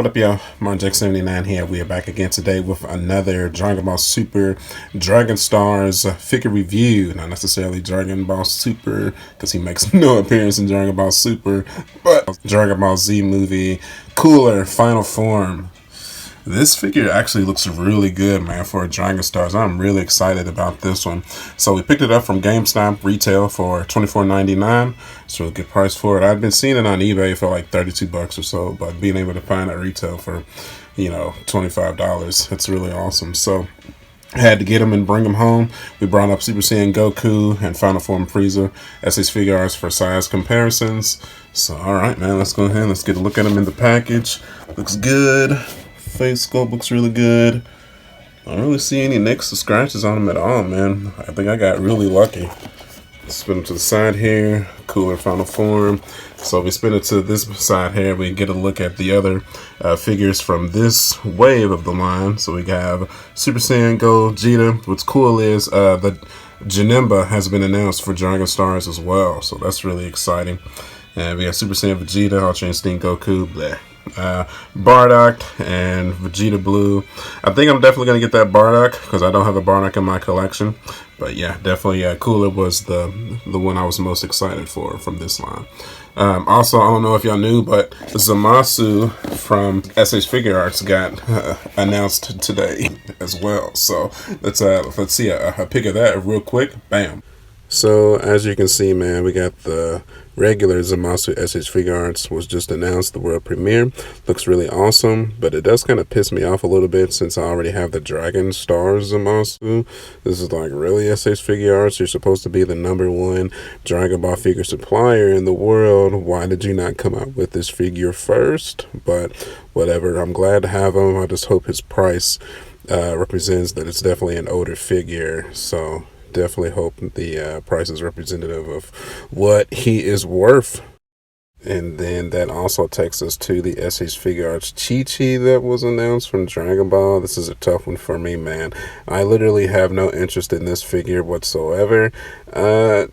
What up, y'all? MarJack79 here. We are back again today with another Dragon Ball Super Dragon Stars figure review. Not necessarily Dragon Ball Super, because he makes no appearance in Dragon Ball Super, but Dragon Ball Z movie Cooler Final Form. This figure actually looks really good, man, for a Dragon Stars. I'm really excited about this one. So we picked it up from GameStop retail for $24.99. It's a really good price for it. I've been seeing it on eBay for like 32 bucks or so, but being able to find it retail for, $25, it's really awesome. So I had to get him and bring him home. We brought up Super Saiyan Goku and Final Form Freiza as his figure arts for size comparisons. So, alright, man, let's go ahead. Let's get a look at him in the package. Looks good. Face sculpt looks really good. I don't really see any nicks or scratches on him at all, man. I think I got really lucky. Spin him to the side here. Cooler Final Form. So if we spin it to this side here, we get a look at the other figures from this wave of the line. So we have Super Saiyan Gogeta. What's cool is the Janemba has been announced for Dragon Stars as well. So that's really exciting. And we have Super Saiyan Vegeta, Ultra Instinct Goku, bleh. Bardock and Vegeta Blue. I think I'm definitely gonna get that Bardock because I don't have a Bardock in my collection. But yeah, definitely, Cooler was the one I was most excited for from this line. Also, I don't know if y'all knew, but Zamasu from SH Figure Arts got announced today as well. So let's see a pic of that real quick. Bam. So as you can see, man, we got the regular Zamasu SH Figure Arts was just announced, the world premiere. Looks really awesome, but it does kind of piss me off a little bit since I already have the Dragon Stars Zamasu. This is like, really, SH Figure Arts? You're supposed to be the #1 Dragon Ball figure supplier in the world. Why did you not come out with this figure first? But whatever, I'm glad to have him. I just hope his price represents that it's definitely an older figure. So definitely hope the price is representative of what he is worth. And then that also takes us to the SH Figure Arts Chi-Chi that was announced from Dragon Ball. This is a tough one for me, man. I literally have no interest in this figure whatsoever. I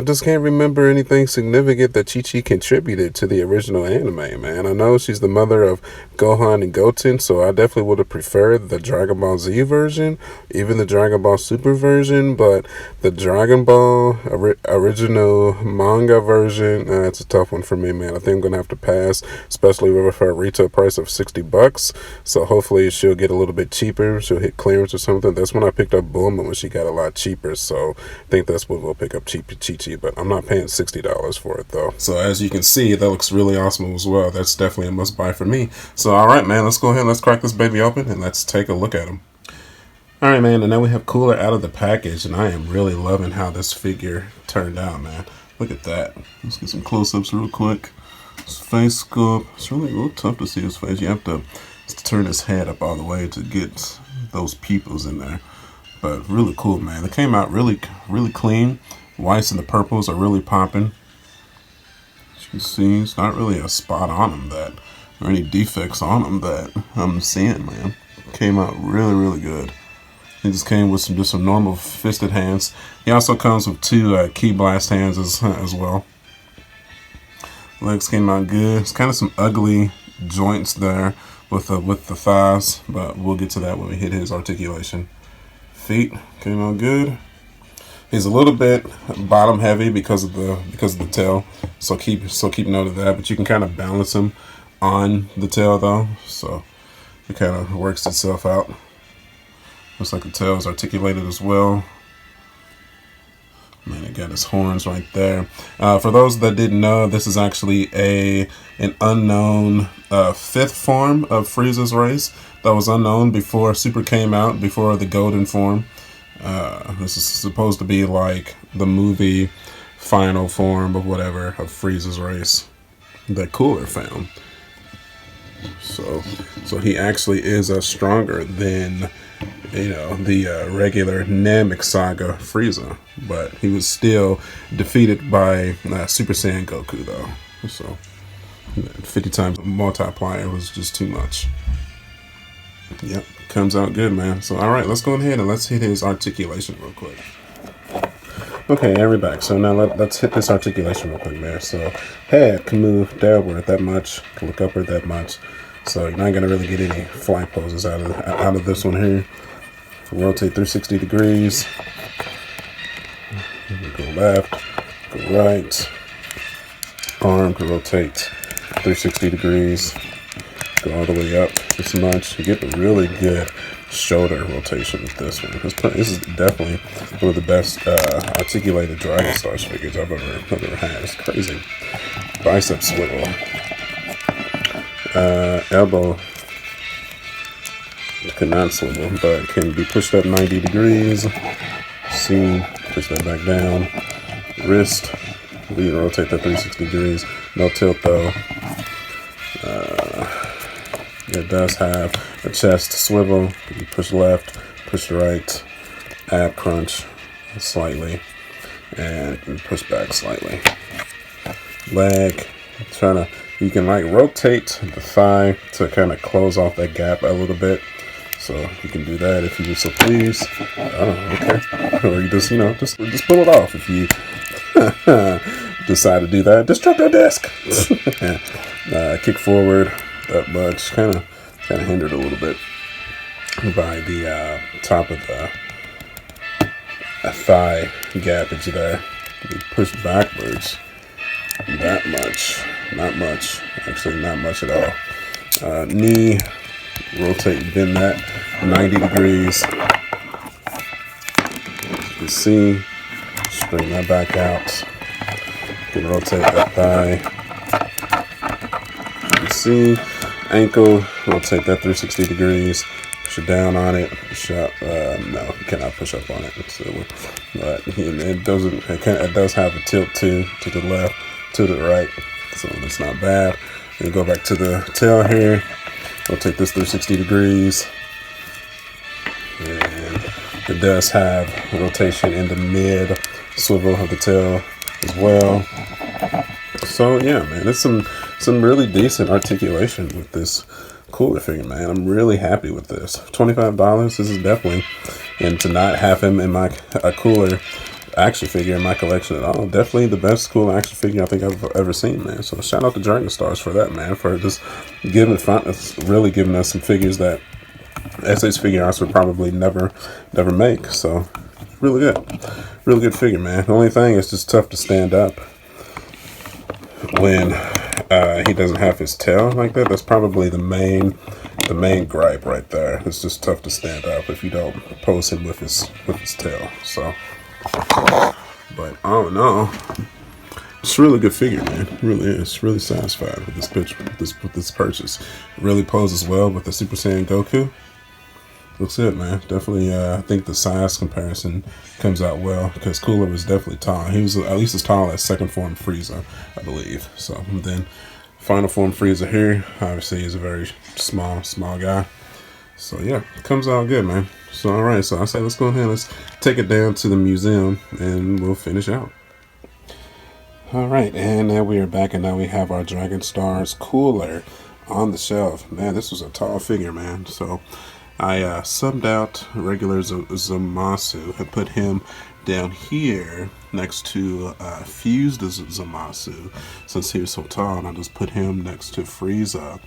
just can't remember anything significant that Chi-Chi contributed to the original anime, man. I know she's the mother of Gohan and Goten, so I definitely would have preferred the Dragon Ball Z version, even the Dragon Ball Super version, but the Dragon Ball original manga version, it's a tough one for me, man. I think I'm gonna have to pass, especially with her retail price of 60 bucks. So hopefully she'll get a little bit cheaper. She'll hit clearance or something. That's when I picked up Bulma, when she got a lot cheaper. So I think that's what we'll pick up, cheap Chi-Chi, but I'm not paying $60 for it though. So as you can see, that looks really awesome as well. That's definitely a must buy for me. So all right, man, let's go ahead and let's crack this baby open and let's take a look at him. All right, man, and now we have Cooler out of the package, and I am really loving how this figure turned out, man. Look at that. Let's get some close-ups real quick. His face sculpt. It's really a little tough to see his face. You have to turn his head up all the way to get those pupils in there. But really cool, man. They came out really, really clean. Whites and the purples are really popping. As you can see, it's not really a spot on him or any defects on him that I'm seeing, man. Came out really, really good. He just came with just some normal fisted hands. He also comes with 2 key blast hands as well. Legs came out good. It's kind of some ugly joints there with the thighs, but we'll get to that when we hit his articulation. Feet came out good. He's a little bit bottom heavy because of the tail, so keep note of that. But you can kind of balance him on the tail though, so it kind of works itself out. Looks like the tail is articulated as well. Man, it got his horns right there. For those that didn't know, this is actually an unknown 5th form of Freiza's race that was unknown before Super came out, before the golden form. This is supposed to be like the movie final form of whatever of Freiza's race that Cooler found. So he actually is stronger than the regular Namek Saga Freiza, but he was still defeated by Super Saiyan Goku though. So 50 times multiplier was just too much. Yep, comes out good, man. So all right, let's go ahead and let's hit his articulation real quick. Okay, and we're back. So now let's hit this articulation real quick, man. So head can move downward that much, can look upward that much. So you're not gonna really get any fly poses out of this one here. Rotate 360 degrees. Go left, go right. Arm can rotate 360 degrees. Go all the way up this much. You get a really good shoulder rotation with this one. This is definitely one of the best articulated Dragon Stars figures I've ever had. It's crazy. Bicep swivel. Elbow cannot swivel, but can be pushed up 90 degrees. See, push that back down. Wrist, we rotate that 360 degrees. No tilt though. It does have a chest swivel. You push left, push right, ab crunch slightly, and push back slightly. Leg, you can like rotate the thigh to kind of close off that gap a little bit. So you can do that if you so please. Okay. Or you just, just pull it off if you decide to do that. Destructo disc. Kick forward that much, kind of hindered a little bit by the top of the thigh gappage there. You push backwards that much, not much, actually not much at all. Knee, rotate, bend that 90 degrees. As you can see, straighten that back out. You can rotate that thigh. You can see, ankle, rotate that 360 degrees. Push it down on it. Push up. No, you cannot push up on it. But it does have a tilt to the left, to the right, so that's not bad. Then go back to the tail here. Rotate this 360 degrees, and it does have rotation in the mid swivel of the tail as well. So yeah, man, it's some really decent articulation with this cooler figure, man. I'm really happy with this. $25. This is definitely, and to not have him in my cooler action figure in my collection at all, definitely the best cool action figure I think I've ever seen, man. So shout out to Dragon Stars for that, man, for just really giving us some figures that SH Figure Arts would probably never make. So really good figure, man. The only thing is just tough to stand up when he doesn't have his tail like that. That's probably the main gripe right there. It's just tough to stand up if you don't pose him with his tail. So, but oh no, it's a really good figure, man. It really is. Really satisfied with this picture, with this purchase. It really poses well with the Super Saiyan Goku. Looks good, man. Definitely, I think the size comparison comes out well because Cooler was definitely tall. He was at least as tall as second form Freiza, I believe. So then, final form Freiza here, obviously, is a very small guy. So yeah, it comes out good, man. So all right, so I say let's go ahead, let's take it down to the museum, and we'll finish out. All right, and now we are back, and now we have our Dragon Stars Cooler on the shelf. Man, this was a tall figure, man. So I subbed out regular Zamasu and put him down here next to Fused Zamasu, since he was so tall, and I just put him next to Freiza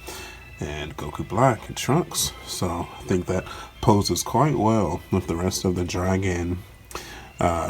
and Goku Black and Trunks. So I think that poses quite well with the rest of the Dragon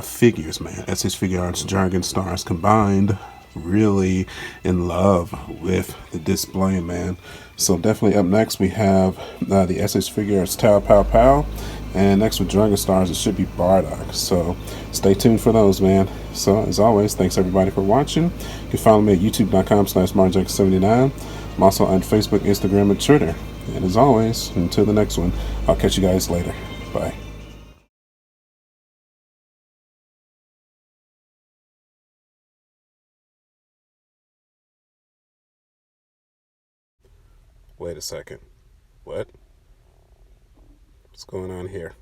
figures, man. SH Figure Arts Dragon Stars combined. Really in love with the display, man. So definitely up next we have the SH Figure Arts Tao Pow Pow, and next with Dragon Stars it should be Bardock. So stay tuned for those, man. So as always, thanks everybody for watching. You can follow me at youtube.com/marjack79. I'm also on Facebook, Instagram, and Twitter. And as always, until the next one, I'll catch you guys later. Bye. Wait a second. What? What's going on here?